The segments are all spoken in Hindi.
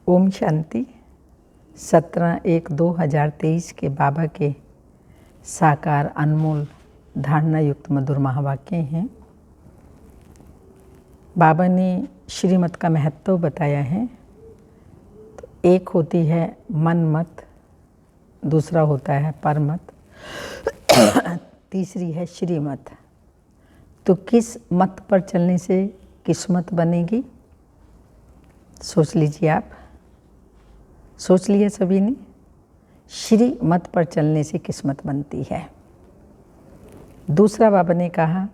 ओम शांति। 17/1/2023 के बाबा के साकार अनमोल धारणा युक्त मधुर महावाक्य हैं। बाबा ने श्रीमत का महत्व बताया है। तो एक होती है मन मत, दूसरा होता है परमत, तीसरी है श्रीमत। तो किस मत पर चलने से किस्मत बनेगी? सोच लीजिए। आप सोच लिया सभी ने? श्री मत पर चलने से किस्मत बनती है। दूसरा बाबा ने कहा,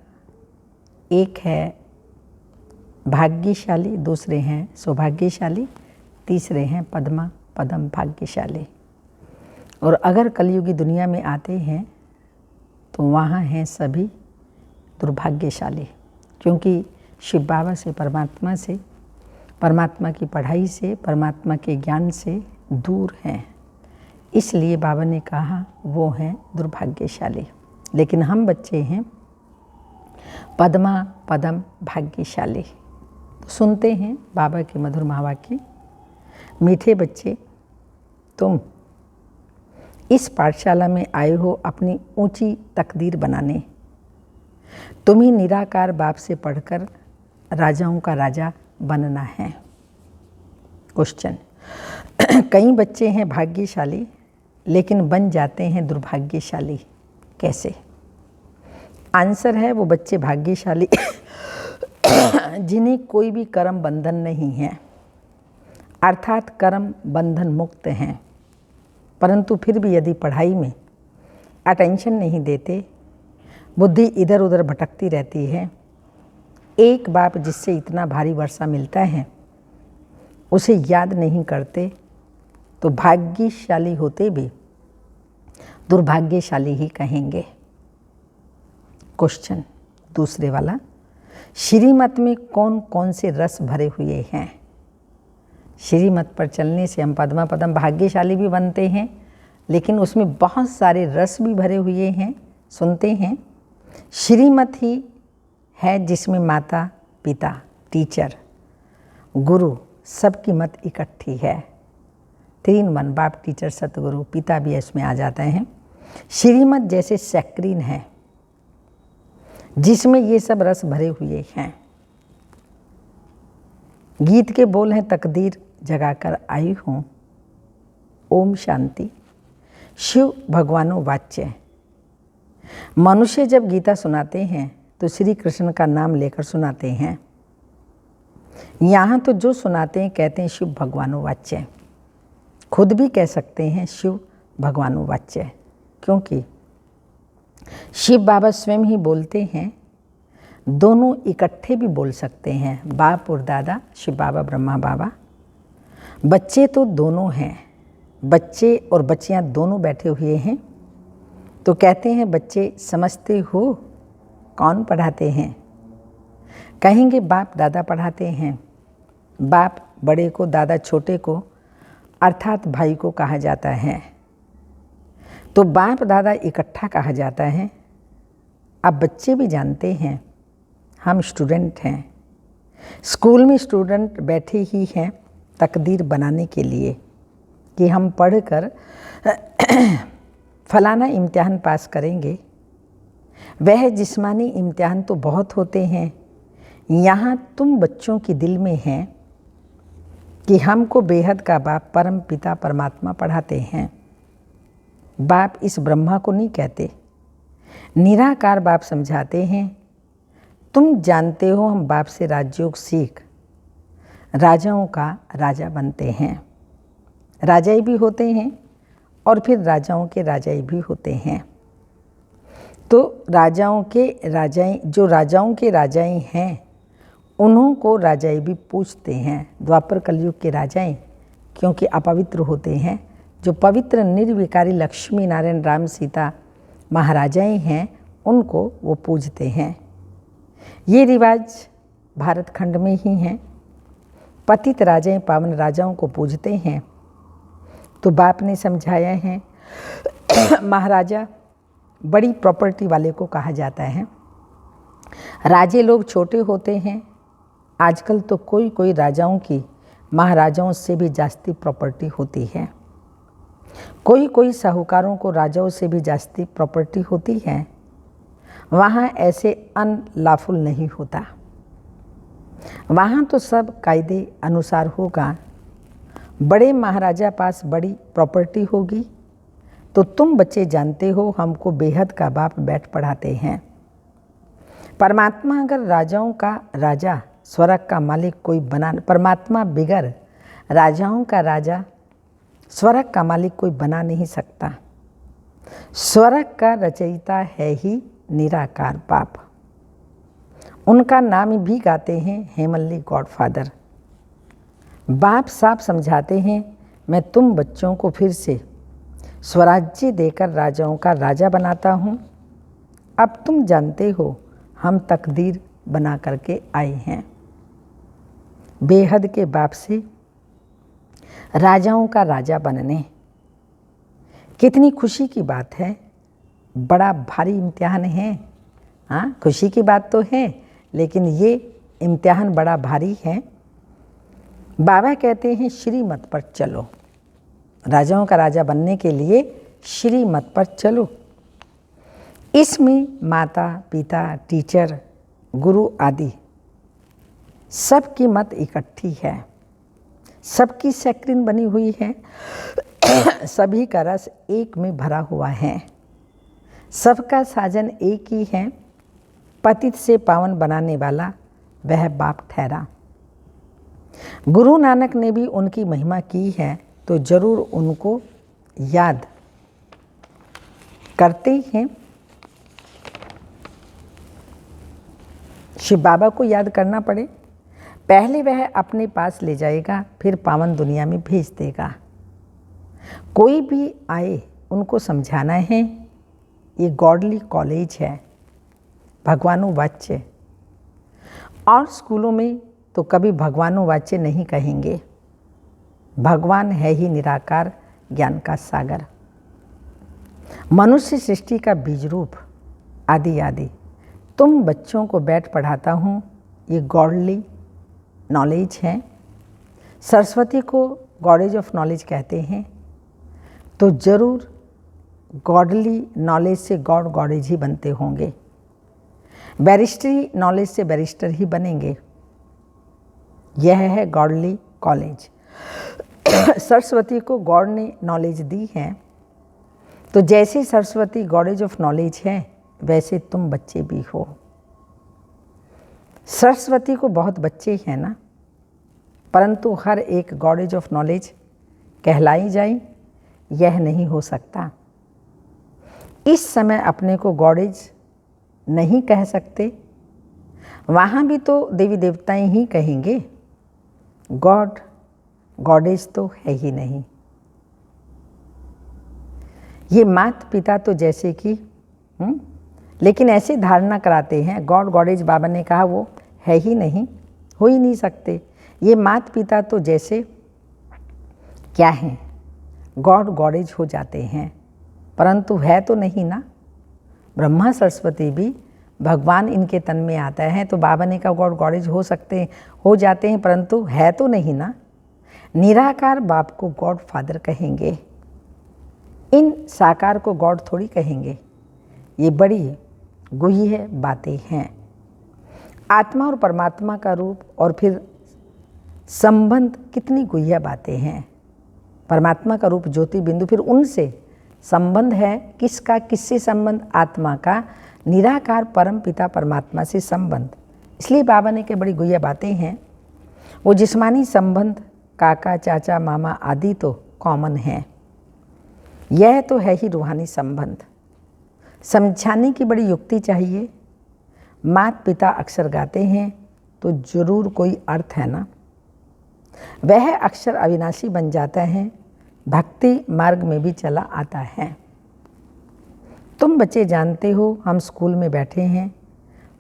एक है भाग्यशाली, दूसरे हैं सौभाग्यशाली, तीसरे हैं पद्म भाग्यशाली। और अगर कलयुगी दुनिया में आते हैं तो वहाँ हैं सभी दुर्भाग्यशाली, क्योंकि शिव बाबा से, परमात्मा की पढ़ाई से, परमात्मा के ज्ञान से दूर हैं। इसलिए बाबा ने कहा वो हैं दुर्भाग्यशाली। लेकिन हम बच्चे हैं पद्म भाग्यशाली। तो सुनते हैं बाबा के मधुर महावाक्य। मीठे बच्चे, तुम इस पाठशाला में आए हो अपनी ऊंची तकदीर बनाने। तुम ही निराकार बाप से पढ़कर राजाओं का राजा बनना है। क्वेश्चन, कई बच्चे हैं भाग्यशाली लेकिन बन जाते हैं दुर्भाग्यशाली, कैसे? आंसर है, वो बच्चे भाग्यशाली जिन्हें कोई भी कर्म बंधन नहीं है, अर्थात कर्म बंधन मुक्त हैं, परंतु फिर भी यदि पढ़ाई में अटेंशन नहीं देते, बुद्धि इधर उधर भटकती रहती है। एक बाप जिससे इतना भारी वर्षा मिलता है उसे याद नहीं करते, तो भाग्यशाली होते भी दुर्भाग्यशाली ही कहेंगे। क्वेश्चन दूसरे वाला, श्रीमत में कौन कौन से रस भरे हुए हैं? श्रीमत पर चलने से हम पद्म भाग्यशाली भी बनते हैं, लेकिन उसमें बहुत सारे रस भी भरे हुए हैं। सुनते हैं, श्रीमत ही है जिसमें माता पिता, टीचर, गुरु सबकी मत इकट्ठी है। 3 मन, बाप, टीचर, सतगुरु, पिता भी इसमें आ जाते हैं। श्रीमत जैसे सैक्रीन है जिसमें ये सब रस भरे हुए हैं। गीत के बोल हैं, तकदीर जगाकर आई हूँ। ओम शांति। शिव भगवानो वाच्य। मनुष्य जब गीता सुनाते हैं तो श्री कृष्ण का नाम लेकर सुनाते हैं। यहाँ तो जो सुनाते हैं कहते हैं शिव भगवानो वाच्य। खुद भी कह सकते हैं शिव भगवानो वाच्य, क्योंकि शिव बाबा स्वयं ही बोलते हैं। दोनों इकट्ठे भी बोल सकते हैं, बाप और दादा, शिव बाबा ब्रह्मा बाबा। बच्चे तो दोनों हैं, बच्चे और बच्चियाँ दोनों बैठे हुए हैं। तो कहते हैं, बच्चे समझते हो कौन पढ़ाते हैं? कहेंगे बाप दादा पढ़ाते हैं। बाप बड़े को, दादा छोटे को, अर्थात भाई को कहा जाता है। तो बाप दादा इकट्ठा कहा जाता है। अब बच्चे भी जानते हैं हम स्टूडेंट हैं। स्कूल में स्टूडेंट बैठे ही हैं तकदीर बनाने के लिए कि हम पढ़कर फलाना इम्तिहान पास करेंगे। वह जिस्मानी इम्तिहान तो बहुत होते हैं, यहाँ तुम बच्चों की दिल में है कि हमको बेहद का बाप परम पिता परमात्मा पढ़ाते हैं। बाप इस ब्रह्मा को नहीं कहते, निराकार बाप समझाते हैं। तुम जानते हो हम बाप से राजयोग सीख राजाओं का राजा बनते हैं। राजाई भी होते हैं और फिर राजाओं के राजाई भी होते हैं। तो राजाओं के राजाई, जो राजाओं के राजाई हैं, उन्हों को राजाई भी पूछते हैं। द्वापर कलयुग के राजाएं क्योंकि अपवित्र होते हैं, जो पवित्र निर्विकारी लक्ष्मी नारायण राम सीता महाराजाएं हैं, उनको वो पूजते हैं। ये रिवाज भारत खंड में ही हैं। पतित राजाएं पावन राजाओं को पूजते हैं। तो बाप ने समझाया है, महाराजा बड़ी प्रॉपर्टी वाले को कहा जाता है। राजे लोग छोटे होते हैं। आजकल तो कोई राजाओं की महाराजाओं से भी जास्ती प्रॉपर्टी होती है। कोई कोई साहूकारों को राजाओं से भी जास्ती प्रॉपर्टी होती है। वहाँ ऐसे अनलॉफुल नहीं होता। वहाँ तो सब कायदे अनुसार होगा। बड़े महाराजा पास बड़ी प्रॉपर्टी होगी तो तुम बच्चे जानते हो हमको बेहद का बाप बैठ पढ़ाते हैं। परमात्मा अगर राजाओं का राजा स्वर्ग का मालिक कोई बना, परमात्मा बिगर राजाओं का राजा स्वर्ग का मालिक कोई बना नहीं सकता। स्वर्ग का रचयिता है ही निराकार बाप। उनका नाम भी गाते हैं हेमनली गॉडफादर। बाप साफ समझाते हैं मैं तुम बच्चों को फिर से स्वराज्य देकर राजाओं का राजा बनाता हूँ। अब तुम जानते हो हम तकदीर बना करके आए हैं। बेहद के बाप से राजाओं का राजा बनने कितनी खुशी की बात है। बड़ा भारी इम्तिहान है। हाँ, खुशी की बात तो है, लेकिन ये इम्तिहान बड़ा भारी है। बाबा कहते हैं श्रीमत पर चलो। राजाओं का राजा बनने के लिए श्रीमत पर चलो। इसमें माता पिता टीचर गुरु आदि सबकी मत इकट्ठी है। सबकी सेक्रिन बनी हुई है। सभी का रस एक में भरा हुआ है। सबका साजन एक ही है। पतित से पावन बनाने वाला वह बाप ठहरा। गुरु नानक ने भी उनकी महिमा की है तो जरूर उनको याद करते हैं। शिव बाबा को याद करना पड़े। पहले वह अपने पास ले जाएगा, फिर पावन दुनिया में भेज देगा। कोई भी आए उनको समझाना है ये गॉडली कॉलेज है, भगवानो वाच्य। और स्कूलों में तो कभी भगवानो वाच्य नहीं कहेंगे। भगवान है ही निराकार ज्ञान का सागर, मनुष्य सृष्टि का बीज रूप आदि आदि। तुम बच्चों को बैठ पढ़ाता हूँ, ये गॉडली नॉलेज है। सरस्वती को गॉडेज ऑफ नॉलेज कहते हैं, तो जरूर गॉडली नॉलेज से गॉड गॉडेज ही बनते होंगे। बैरिस्टरी नॉलेज से बैरिस्टर ही बनेंगे। यह है गॉडली कॉलेज। सरस्वती को गॉड ने नॉलेज दी है, तो जैसे सरस्वती गॉडेज ऑफ नॉलेज है वैसे तुम बच्चे भी हो। सरस्वती को बहुत बच्चे हैं ना, परंतु हर एक गॉडेज ऑफ नॉलेज कहलाई जाए यह नहीं हो सकता। इस समय अपने को गॉडेज नहीं कह सकते, वहाँ भी तो देवी देवताएं ही कहेंगे। गॉड गॉडेज तो है ही नहीं। ये माता पिता तो जैसे कि लेकिन ऐसे धारणा कराते हैं गॉड गॉडेज बाबा ने कहा वो है ही नहीं, हो ही नहीं सकते। ये माता पिता तो जैसे क्या हैं, गॉड गॉडेज हो जाते हैं, परंतु है तो नहीं ना। ब्रह्मा सरस्वती भी भगवान इनके तन में आता है, तो बाबा ने कहा गॉड गॉडेज हो सकते हैं, हो जाते हैं, परंतु है तो नहीं ना। निराकार बाप को गॉड फादर कहेंगे, इन साकार को गॉड थोड़ी कहेंगे। ये बड़ी गुह्य बातें हैं। आत्मा और परमात्मा का रूप और फिर संबंध कितनी गुह्य बातें हैं। परमात्मा का रूप ज्योति बिंदु, फिर उनसे संबंध है किसका, किससे संबंध, आत्मा का निराकार परम पिता परमात्मा से संबंध। इसलिए बाबा ने कहा बड़ी गुह्य बातें हैं। वो जिस्मानी संबंध काका चाचा मामा आदि तो कॉमन हैं, यह तो है ही रूहानी संबंध। समझाने की बड़ी युक्ति चाहिए। माता पिता अक्षर गाते हैं तो जरूर कोई अर्थ है ना। वह अक्षर अविनाशी बन जाता है, भक्ति मार्ग में भी चला आता है। तुम बच्चे जानते हो हम स्कूल में बैठे हैं,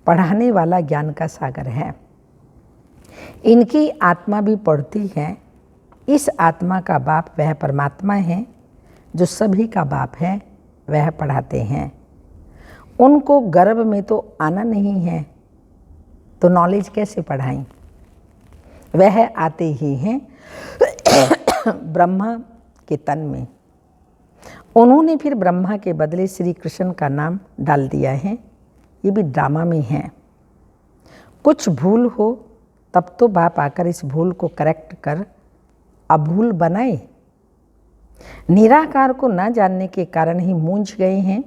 पढ़ाने वाला ज्ञान का सागर है। इनकी आत्मा भी पढ़ती है। इस आत्मा का बाप वह परमात्मा है जो सभी का बाप है, वह पढ़ाते हैं। उनको गर्भ में तो आना नहीं है तो नॉलेज कैसे पढ़ाएं। वह आते ही हैं ब्रह्मा के तन में। उन्होंने फिर ब्रह्मा के बदले श्री कृष्ण का नाम डाल दिया है। ये भी ड्रामा में है। कुछ भूल हो तब तो बाप आकर इस भूल को करेक्ट कर अभूल बनाए। निराकार को न जानने के कारण ही मूंझ गए हैं।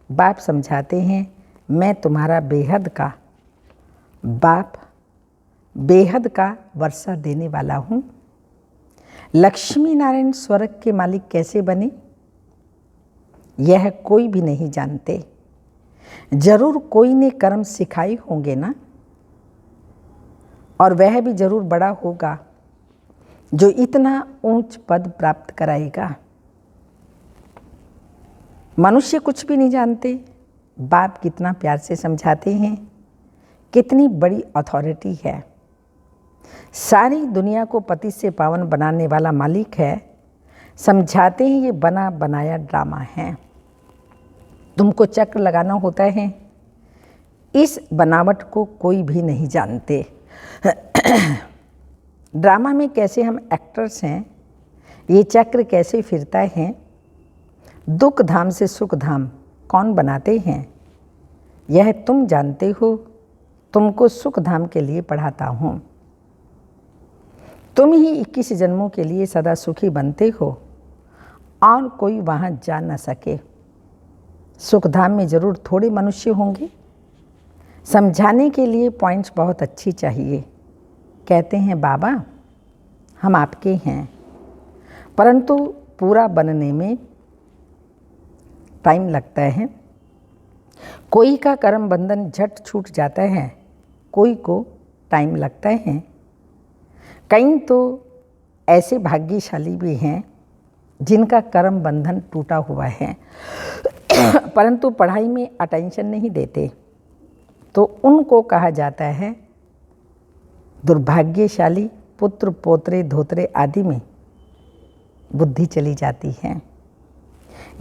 बाप समझाते हैं, मैं तुम्हारा बेहद का बाप, बेहद का वर्षा देने वाला हूँ। लक्ष्मी नारायण स्वर्ग के मालिक कैसे बने, यह कोई भी नहीं जानते। जरूर कोई ने कर्म सिखाए होंगे ना, और वह भी जरूर बड़ा होगा जो इतना ऊंच पद प्राप्त कराएगा। मनुष्य कुछ भी नहीं जानते। बाप कितना प्यार से समझाते हैं, कितनी बड़ी अथॉरिटी है। सारी दुनिया को पति से पावन बनाने वाला मालिक है। समझाते हैं ये बना बनाया ड्रामा है। तुमको चक्र लगाना होता है। इस बनावट को कोई भी नहीं जानते। ड्रामा में कैसे हम एक्टर्स हैं, ये चक्र कैसे फिरता है, दुख धाम से सुख धाम कौन बनाते हैं, यह तुम जानते हो। तुमको सुख धाम के लिए पढ़ाता हूँ। तुम ही 21 जन्मों के लिए सदा सुखी बनते हो और कोई वहाँ जा न सके। सुख धाम में जरूर थोड़े मनुष्य होंगे। समझाने के लिए पॉइंट्स बहुत अच्छी चाहिए। कहते हैं बाबा हम आपके हैं, परंतु पूरा बनने में टाइम लगता है। कोई का कर्म बंधन झट छूट जाता है, कोई को टाइम लगता है। कई तो ऐसे भाग्यशाली भी हैं जिनका कर्म बंधन टूटा हुआ है परंतु पढ़ाई में अटेंशन नहीं देते, तो उनको कहा जाता है दुर्भाग्यशाली। पुत्र पोत्रे धोत्रे आदि में बुद्धि चली जाती है।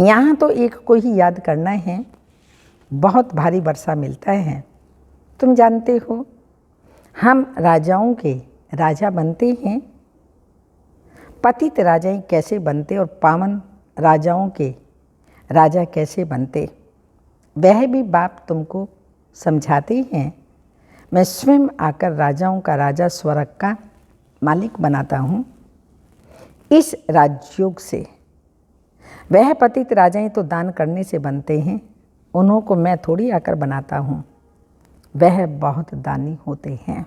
यहाँ तो एक को ही याद करना है, बहुत भारी वर्षा मिलता है। तुम जानते हो हम राजाओं के राजा बनते हैं। पतित राजाएं कैसे बनते और पावन राजाओं के राजा कैसे बनते, वह भी बाप तुमको समझाते हैं। मैं स्वयं आकर राजाओं का राजा स्वर्ग का मालिक बनाता हूँ। इस राजयोग से वह पतित राजाएं तो दान करने से बनते हैं, उन्हों को मैं थोड़ी आकर बनाता हूँ। वह बहुत दानी होते हैं।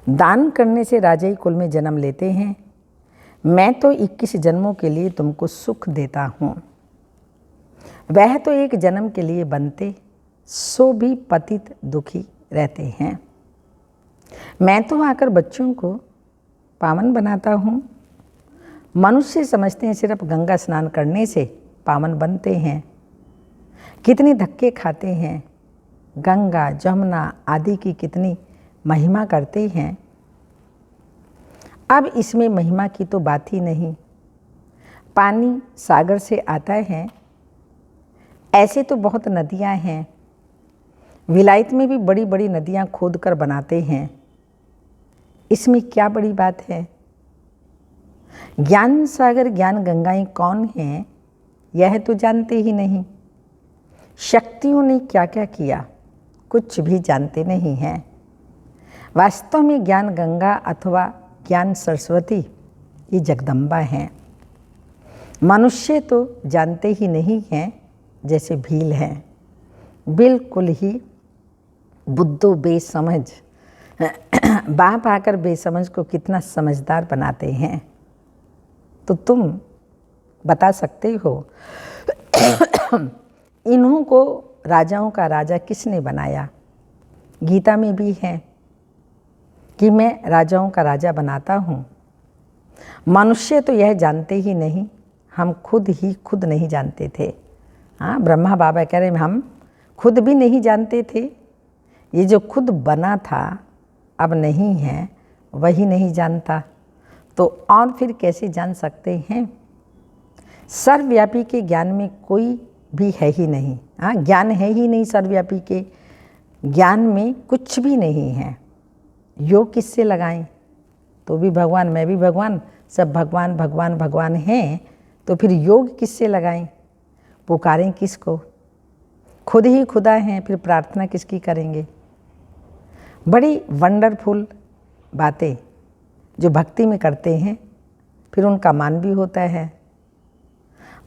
दान करने से राजाई कुल में जन्म लेते हैं। मैं तो 21 जन्मों के लिए तुमको सुख देता हूँ। वह तो एक जन्म के लिए बनते, सो भी पतित दुखी रहते हैं। मैं तो आकर बच्चों को पावन बनाता हूँ। मनुष्य समझते हैं सिर्फ गंगा स्नान करने से पावन बनते हैं। कितने धक्के खाते हैं। गंगा जमुना आदि की कितनी महिमा करते हैं। अब इसमें महिमा की तो बात ही नहीं। पानी सागर से आता है। ऐसे तो बहुत नदियाँ हैं। विलायत में भी बड़ी बड़ी नदियाँ खोद कर बनाते हैं। इसमें क्या बड़ी बात है। ज्ञान सागर ज्ञान गंगाएं कौन हैं, यह तो जानते ही नहीं। शक्तियों ने क्या क्या किया, कुछ भी जानते नहीं हैं। वास्तव में ज्ञान गंगा अथवा ज्ञान सरस्वती ये जगदम्बा हैं। मनुष्य तो जानते ही नहीं हैं, जैसे भील हैं। बिल्कुल ही बुद्धू बेसमझ। बाप आकर बेसमझ को कितना समझदार बनाते हैं, तो तुम बता सकते हो। इन्हों को राजाओं का राजा किसने बनाया। गीता में भी है कि मैं राजाओं का राजा बनाता हूँ। मनुष्य तो यह जानते ही नहीं, हम खुद ही खुद नहीं जानते थे। हाँ, ब्रह्मा बाबा कह रहे हम खुद भी नहीं जानते थे। ये जो खुद बना था अब नहीं है, वही नहीं जानता, तो और फिर कैसे जान सकते हैं। सर्वव्यापी के ज्ञान में कोई भी है ही नहीं। हाँ, ज्ञान है ही नहीं। सर्वव्यापी के ज्ञान में कुछ भी नहीं है। योग किससे लगाएं। तो भी भगवान, मैं भी भगवान, सब भगवान भगवान भगवान हैं, तो फिर योग किससे लगाएं, पुकारें किसको? खुद ही खुदा हैं, फिर प्रार्थना किसकी करेंगे? बड़ी वंडरफुल बातें जो भक्ति में करते हैं, फिर उनका मान भी होता है।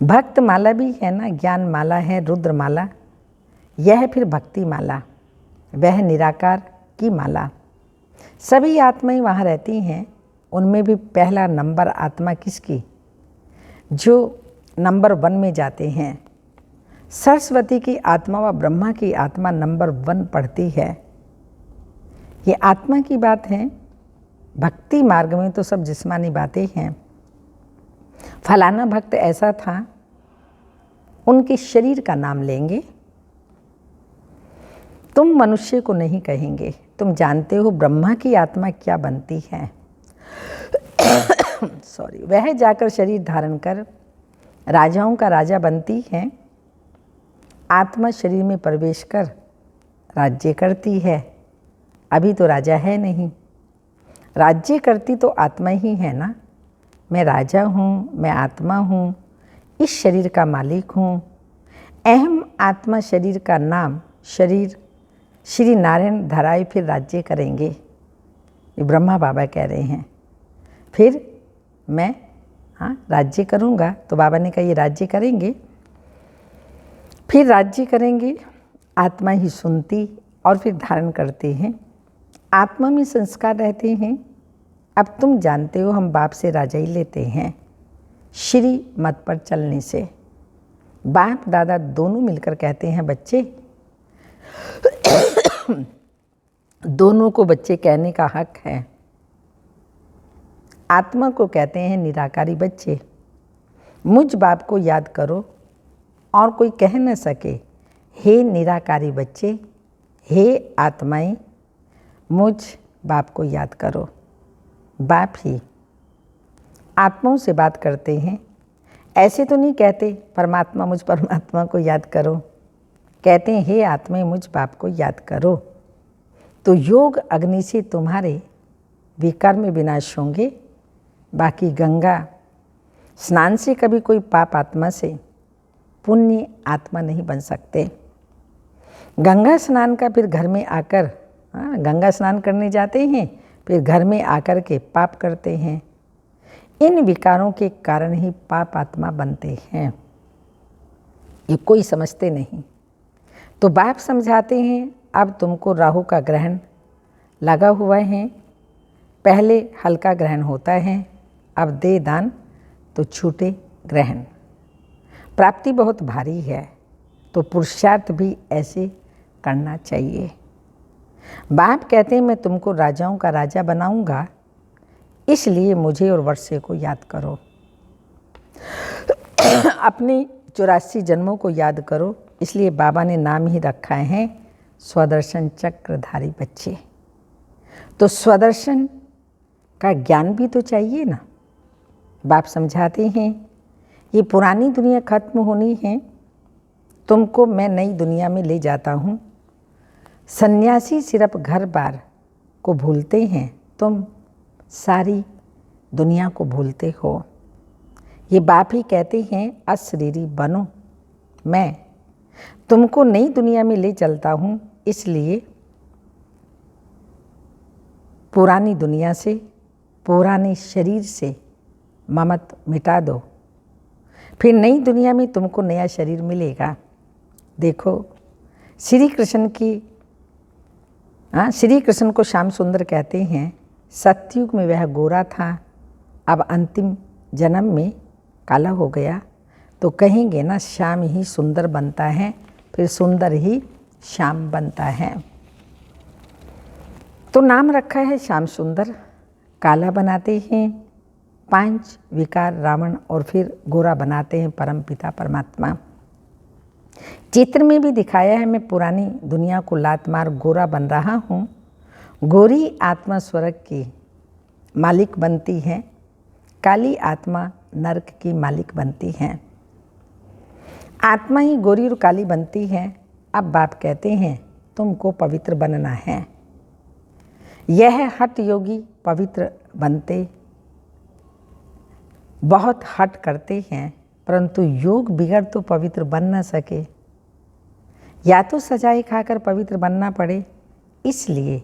भक्त माला भी है ना, ज्ञान माला है, रुद्र माला, यह फिर भक्ति माला, वह निराकार की माला। सभी आत्माएं वहाँ रहती हैं, उनमें भी पहला नंबर आत्मा किसकी? जो नंबर 1 में जाते हैं। सरस्वती की आत्मा व ब्रह्मा की आत्मा नंबर 1 पढ़ती है। ये आत्मा की बात है। भक्ति मार्ग में तो सब जिस्मानी बातें हैं। फलाना भक्त ऐसा था, उनके शरीर का नाम लेंगे, तुम मनुष्य को नहीं कहेंगे। तुम जानते हो ब्रह्मा की आत्मा क्या बनती है? सॉरी, वह जाकर शरीर धारण कर राजाओं का राजा बनती है। आत्मा शरीर में प्रवेश कर राज्य करती है। अभी तो राजा है नहीं, राज्य करती तो आत्मा ही है ना। मैं राजा हूँ, मैं आत्मा हूँ, इस शरीर का मालिक हूँ। अहम आत्मा शरीर का नाम शरीर श्री नारायण धराए, फिर राज्य करेंगे। ये ब्रह्मा बाबा कह रहे हैं। फिर मैं राज्य करूँगा, तो बाबा ने कहा ये राज्य करेंगे, फिर राज्य करेंगे। आत्मा ही सुनती और फिर धारण करते हैं। आत्मा में संस्कार रहते हैं। अब तुम जानते हो हम बाप से राजा ही लेते हैं, श्री मत पर चलने से। बाप दादा दोनों मिलकर कहते हैं बच्चे, दोनों को बच्चे कहने का हक है। आत्मा को कहते हैं निराकारी बच्चे। मुझ बाप को याद करो और कोई कह न सके, हे निराकारी बच्चे, हे आत्माएं, मुझ बाप को याद करो। बाप ही आत्माओं से बात करते हैं। ऐसे तो नहीं कहते परमात्मा मुझ परमात्मा को याद करो, कहते हैं हे आत्माएं मुझ बाप को याद करो। तो योग अग्नि से तुम्हारे विकर्म विनाश होंगे। बाकी गंगा स्नान से कभी कोई पाप आत्मा से पुण्य आत्मा नहीं बन सकते। गंगा स्नान का फिर घर में आकर, गंगा स्नान करने जाते हैं, फिर घर में आकर के पाप करते हैं। इन विकारों के कारण ही पाप आत्मा बनते हैं। ये कोई समझते नहीं। तो बाप समझाते हैं, अब तुमको राहु का ग्रहण लगा हुआ है। पहले हल्का ग्रहण होता है, अब दे दान तो छूटे ग्रहण। प्राप्ति बहुत भारी है, तो पुरुषार्थ भी ऐसे करना चाहिए। बाप कहते हैं मैं तुमको राजाओं का राजा बनाऊंगा, इसलिए मुझे और वर्षे को याद करो। अपने 84 जन्मों को याद करो। इसलिए बाबा ने नाम ही रखा है स्वदर्शन चक्रधारी बच्चे। तो स्वदर्शन का ज्ञान भी तो चाहिए ना। बाप समझाते हैं ये पुरानी दुनिया खत्म होनी है, तुमको मैं नई दुनिया में ले जाता हूँ। सन्यासी सिर्फ घर बार को भूलते हैं, तुम सारी दुनिया को भूलते हो। ये बाप ही कहते हैं अशरीरी बनो, मैं तुमको नई दुनिया में ले चलता हूँ। इसलिए पुरानी दुनिया से, पुराने शरीर से ममत मिटा दो, फिर नई दुनिया में तुमको नया शरीर मिलेगा। देखो श्री कृष्ण की श्री कृष्ण को श्याम सुंदर कहते हैं। सतयुग में वह गोरा था, अब अंतिम जन्म में काला हो गया, तो कहेंगे ना श्याम ही सुंदर बनता है, फिर सुंदर ही श्याम बनता है। तो नाम रखा है श्याम सुंदर। काला बनाते हैं 5 विकार रावण, और फिर गोरा बनाते हैं परम पिता परमात्मा। चित्र में भी दिखाया है मैं पुरानी दुनिया को लात मार गोरा बन रहा हूँ। गोरी आत्मा स्वर्ग की मालिक बनती है, काली आत्मा नरक की मालिक बनती है। आत्मा ही गोरी और काली बनती है। अब बाप कहते हैं तुमको पवित्र बनना है। यह हठ योगी पवित्र बनते बहुत हट करते हैं, परंतु योग बिगड़ तो पवित्र बन न सके। या तो सजाए खाकर पवित्र बनना पड़े, इसलिए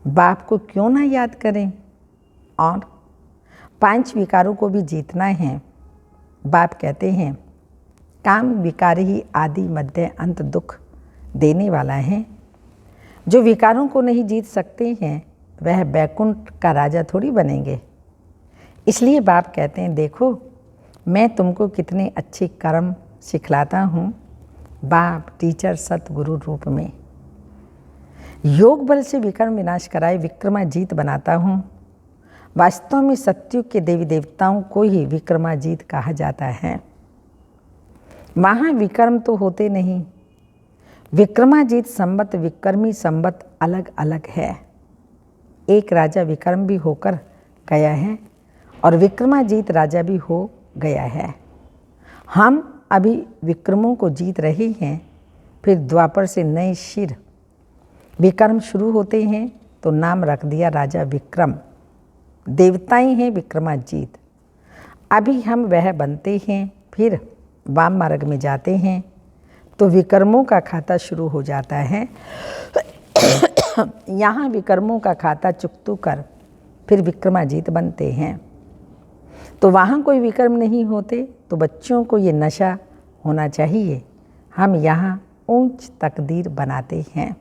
बाप को क्यों ना याद करें। और 5 विकारों को भी जीतना है। बाप कहते हैं काम विकार ही आदि मध्य अंत दुख देने वाला है। जो विकारों को नहीं जीत सकते हैं वह बैकुंठ का राजा थोड़ी बनेंगे। इसलिए बाप कहते हैं देखो मैं तुमको कितने अच्छे कर्म सिखलाता हूँ। बाप टीचर सतगुरु रूप में योग बल से विकर्म विनाश कराए विक्रमाजीत बनाता हूँ। वास्तव में सत्युग के देवी देवताओं को ही विक्रमाजीत कहा जाता है। महाविक्रम तो होते नहीं। विक्रमाजीत संवत विक्रमी संवत अलग अलग है। एक राजा विक्रम भी होकर गया है और विक्रमाजीत राजा भी हो गया है। हम अभी विक्रमों को जीत रहे हैं। फिर द्वापर से नए शिर विक्रम शुरू होते हैं तो नाम रख दिया राजा विक्रम। देवताएं हैं विक्रमाजीत। अभी हम वह बनते हैं, फिर वाम मार्ग में जाते हैं तो विक्रमों का खाता शुरू हो जाता है। यहाँ विक्रमों का खाता चुकतू कर फिर विक्रमाजीत बनते हैं। तो वहाँ कोई विक्रम नहीं होते। तो बच्चों को ये नशा होना चाहिए। हम यहाँ ऊंच तकदीर बनाते हैं।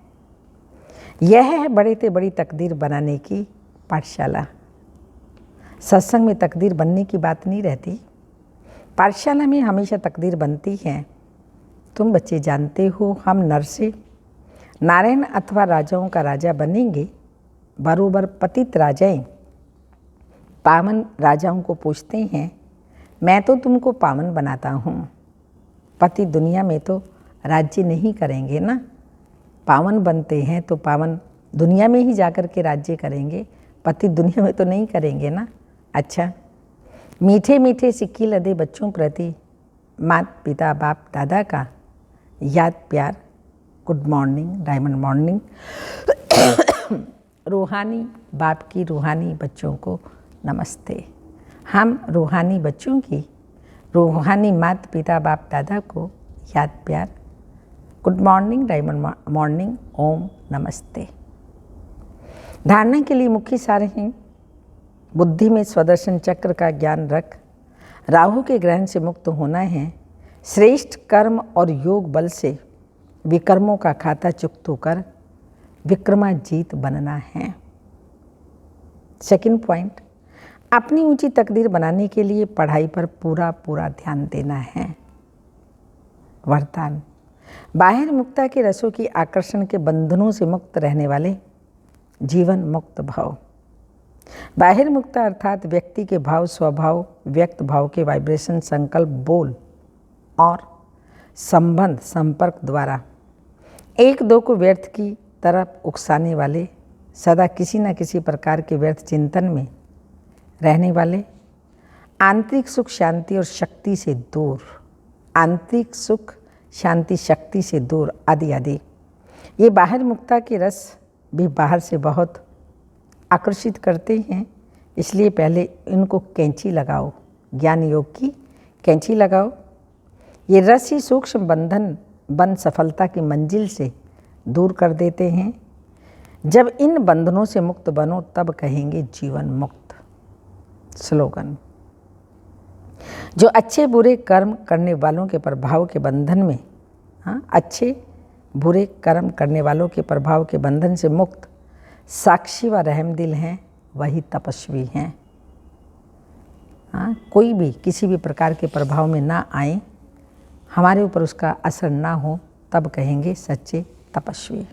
यह है बड़े से बड़ी तकदीर बनाने की पाठशाला। सत्संग में तकदीर बनने की बात नहीं रहती। पाठशाला में हमेशा तकदीर बनती है। तुम बच्चे जानते हो हम नर से नारायण अथवा राजाओं का राजा बनेंगे। बरोबर पतित राजाएं पावन राजाओं को पूछते हैं मैं तो तुमको पावन बनाता हूँ। पति दुनिया में तो राज्य नहीं करेंगे ना। पावन बनते हैं तो पावन दुनिया में ही जाकर के राज्य करेंगे। पति दुनिया में तो नहीं करेंगे ना। अच्छा, मीठे मीठे सिक्की लदे बच्चों प्रति माता पिता बाप दादा का याद प्यार, गुड मॉर्निंग, डायमंड मॉर्निंग। रूहानी बाप की रूहानी बच्चों को नमस्ते। हम रूहानी बच्चों की रूहानी माता पिता बाप दादा को याद प्यार, गुड मॉर्निंग, डायमंड मॉर्निंग, ओम नमस्ते। धारणा के लिए मुख्य सार हैं। बुद्धि में स्वदर्शन चक्र का ज्ञान रख राहु के ग्रहण से मुक्त होना है। श्रेष्ठ कर्म और योग बल से विकर्मों का खाता चुकतो कर विक्रमाजीत बनना है। सेकंड पॉइंट, अपनी ऊंची तकदीर बनाने के लिए पढ़ाई पर पूरा पूरा ध्यान देना है। वरदान, बाहिर मुक्ता के रसों की आकर्षण के बंधनों से मुक्त रहने वाले जीवन मुक्त भाव। बाहिर मुक्ता अर्थात व्यक्ति के भाव स्वभाव व्यक्त भाव के वाइब्रेशन संकल्प बोल और संबंध संपर्क द्वारा एक दो को व्यर्थ की तरफ उकसाने वाले, सदा किसी न किसी प्रकार के व्यर्थ चिंतन में रहने वाले, आंतरिक सुख शांति और शक्ति से दूर, आंतरिक सुख शांति शक्ति से दूर आदि आदि। ये बाहर मुक्ता के रस भी बाहर से बहुत आकर्षित करते हैं। इसलिए पहले इनको कैंची लगाओ, ज्ञान योग की कैंची लगाओ। ये रस ही सूक्ष्म बंधन बन सफलता की मंजिल से दूर कर देते हैं। जब इन बंधनों से मुक्त बनो तब कहेंगे जीवन मुक्त। स्लोगन, जो अच्छे बुरे कर्म करने वालों के प्रभाव के बंधन में, अच्छे बुरे कर्म करने वालों के प्रभाव के बंधन से मुक्त साक्षी व रहमदिल हैं, वही तपस्वी हैं। कोई भी किसी भी प्रकार के प्रभाव में ना आए, हमारे ऊपर उसका असर ना हो, तब कहेंगे सच्चे तपस्वी।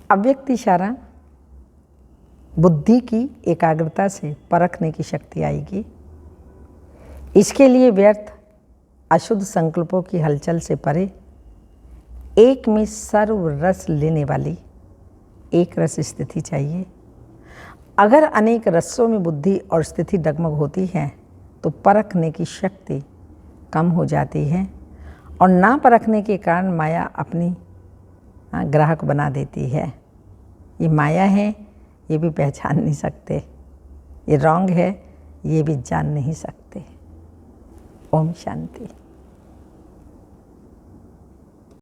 अव्यक्त इशारा, बुद्धि की एकाग्रता से परखने की शक्ति आएगी। इसके लिए व्यर्थ अशुद्ध संकल्पों की हलचल से परे एक में सर्व रस लेने वाली एक रस स्थिति चाहिए। अगर अनेक रसों में बुद्धि और स्थिति डगमग होती है तो परखने की शक्ति कम हो जाती है और ना परखने के कारण माया अपनी ग्राहक बना देती है। ये माया है ये भी पहचान नहीं सकते, ये रॉन्ग है ये भी जान नहीं सकते। ओम शांति।